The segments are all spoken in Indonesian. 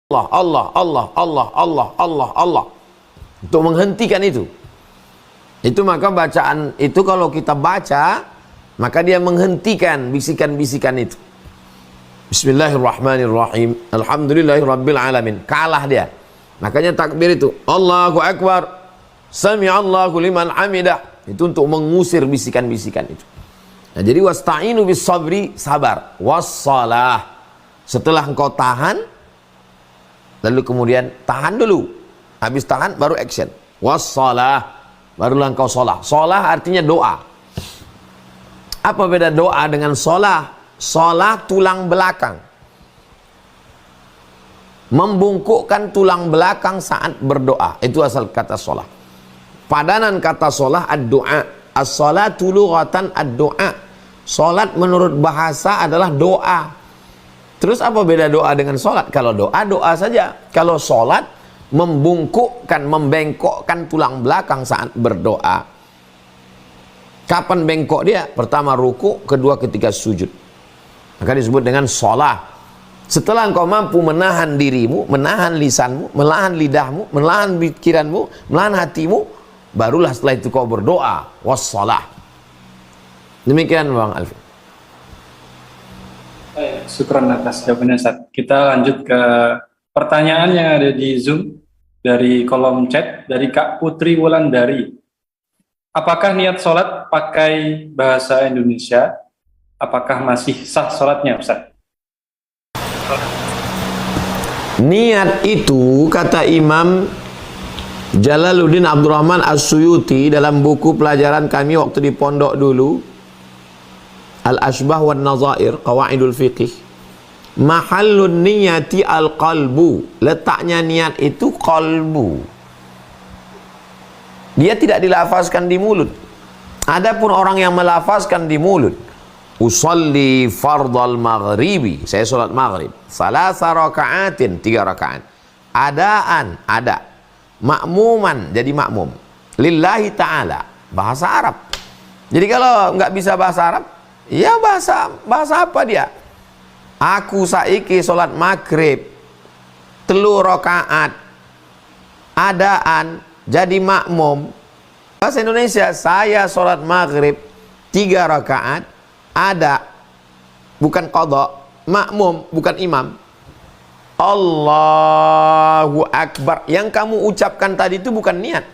Allah, Allah, Allah, Allah, Allah, Allah, Allah. Untuk menghentikan itu. Itu maka bacaan itu kalau kita baca, maka dia menghentikan bisikan-bisikan itu. Bismillahirrahmanirrahim. Alhamdulillahirabbil alamin. Kalah dia. Makanya takbir itu Allahu Akbar. Sami'allahu liman hamidah. Itu untuk mengusir bisikan-bisikan itu. Nah, jadi wasta'inu bis sabri, sabar. Wassalah. Setelah engkau tahan, lalu kemudian tahan dulu. Habis tahan baru action. Wassalah. Barulah engkau sholah. Sholah artinya doa. Apa beda doa dengan sholah? Sholah tulang belakang. Membungkukkan tulang belakang saat berdoa. Itu asal kata sholah. Padanan kata sholah ad-doa. As-sholatu lughatan ad-doa. Sholat menurut bahasa adalah doa. Terus apa beda doa dengan sholat? Kalau doa, doa saja. Kalau sholat, membungkukkan, membengkokkan tulang belakang saat berdoa. Kapan bengkok dia? Pertama ruku, kedua ketika sujud. Maka disebut dengan sholat. Setelah engkau mampu menahan dirimu, menahan lisanmu, menahan lidahmu, menahan pikiranmu, menahan hatimu, barulah setelah itu kau berdoa. Wassalah. Demikian Bang Alfi. Syukran atas jawabannya, Ustaz. Kita lanjut ke pertanyaan yang ada di Zoom dari kolom chat dari Kak Putri Wulandari. Apakah niat sholat pakai bahasa Indonesia? Apakah masih sah sholatnya, Ustaz? Niat itu kata Imam Jalaluddin Abdurrahman As-Suyuti dalam buku pelajaran kami waktu di pondok dulu, Al-Ashbah wan Nazair, Qawaidul Fiqih. Mahallun niyati al-qalbu. Letaknya niat itu qalbu. Dia tidak dilafazkan di mulut. Adapun orang yang melafazkan di mulut, usolli fardal maghribi, saya sholat maghrib, salasa raka'atin, 3 rakaat. Adaan, ada. Makmuman, jadi makmum. Lillahi ta'ala, bahasa Arab. Jadi kalau nggak bisa bahasa Arab, ya bahasa apa dia? Aku saiki sholat maghrib 3 rakaat, adaan, jadi makmum. Bahasa Indonesia, saya sholat maghrib 3 rakaat, ada, bukan qadha, makmum, bukan imam. Allahu Akbar. Yang kamu ucapkan tadi itu bukan niat,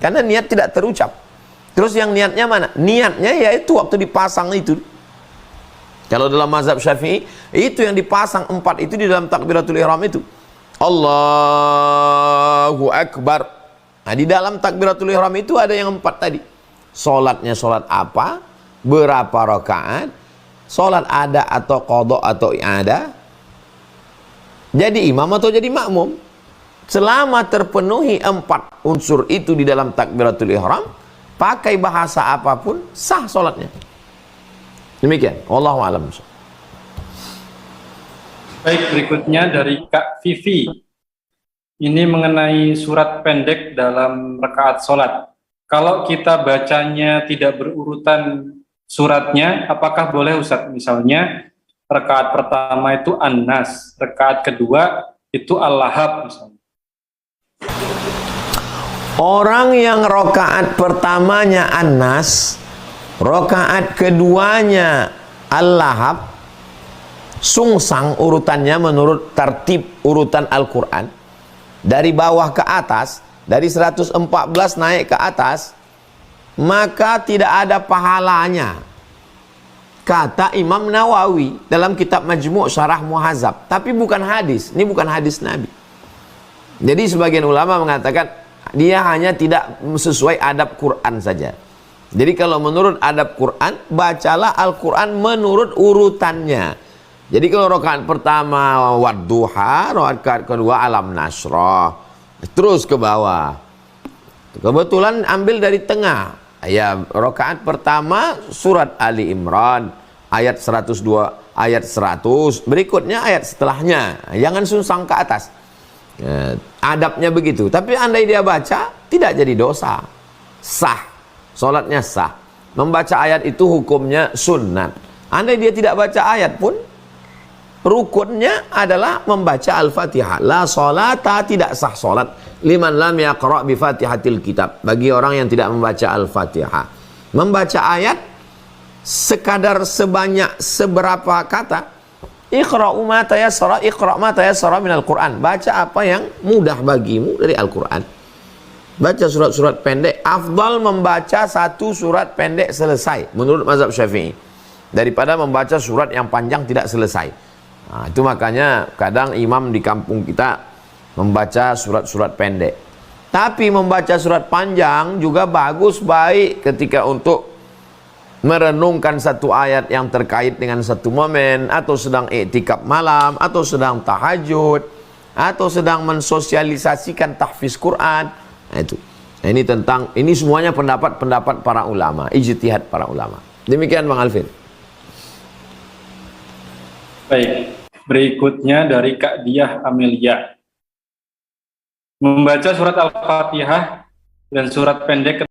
karena niat tidak terucap. Terus yang niatnya mana? Niatnya yaitu waktu dipasang itu. Kalau dalam mazhab Syafi'i, itu yang dipasang 4 itu di dalam takbiratul ihram itu. Allahu Akbar. Nah, di dalam takbiratul ihram itu ada yang 4 tadi. Sholatnya sholat apa? Berapa rakaat? Sholat ada atau qadha atau i'adah? Jadi imam atau jadi makmum? Selama terpenuhi 4 unsur itu di dalam takbiratul ihram, pakai bahasa apapun sah sholatnya. Demikian, wallahu a'lam. Baik, berikutnya dari Kak Vivi. Ini mengenai surat pendek dalam rakaat sholat. Kalau kita bacanya tidak berurutan suratnya, apakah boleh, Ustaz? Misalnya rakaat pertama itu An-Nas, rakaat kedua itu Al-Lahab misalnya. Orang yang rakaat pertamanya An-Nas, rakaat keduanya Al-Lahab, sungsang urutannya menurut tertib urutan Al-Quran, dari bawah ke atas, dari 114 naik ke atas, maka tidak ada pahalanya, kata Imam Nawawi dalam kitab Majmu' Syarah Muhadzab. Tapi bukan hadis, ini bukan hadis Nabi. Jadi sebagian ulama mengatakan dia hanya tidak sesuai adab Quran saja. Jadi kalau menurut adab Quran, bacalah Al-Quran menurut urutannya. Jadi kalau rakaat pertama Wadduha, rakaat kedua Alam Nashrah, terus ke bawah. Kebetulan ambil dari tengah. Ya, rakaat pertama surat Ali Imran ayat 102, ayat 100, berikutnya ayat setelahnya. Jangan sungsang ke atas. Adabnya begitu. Tapi andai dia baca, tidak jadi dosa. Sah. Salatnya sah. Membaca ayat itu hukumnya sunnat. Andai dia tidak baca ayat pun rukunnya adalah membaca Al-Fatihah. La salata, tidak sah salat liman lam yaqra bi Fatihatil kitab, bagi orang yang tidak membaca Al-Fatihah. Membaca ayat sekadar sebanyak seberapa kata, iqra'u ma tayassara, iqra' ma tayassara minal Qur'an, baca apa yang mudah bagimu dari Al-Qur'an. Baca surat-surat pendek, afdal membaca satu surat pendek selesai menurut mazhab Syafi'i daripada membaca surat yang panjang tidak selesai. Nah, itu makanya kadang imam di kampung kita membaca surat-surat pendek. Tapi membaca surat panjang juga bagus, baik ketika untuk merenungkan satu ayat yang terkait dengan satu momen, atau sedang iktikaf malam, atau sedang tahajud, atau sedang mensosialisasikan tahfiz Quran. Nah, itu. Nah, ini semuanya pendapat-pendapat para ulama, ijtihad para ulama. Demikian Bang Alvin. Baik, berikutnya dari Kak Diah Amelia. Membaca surat Al-Fatihah dan surat pendek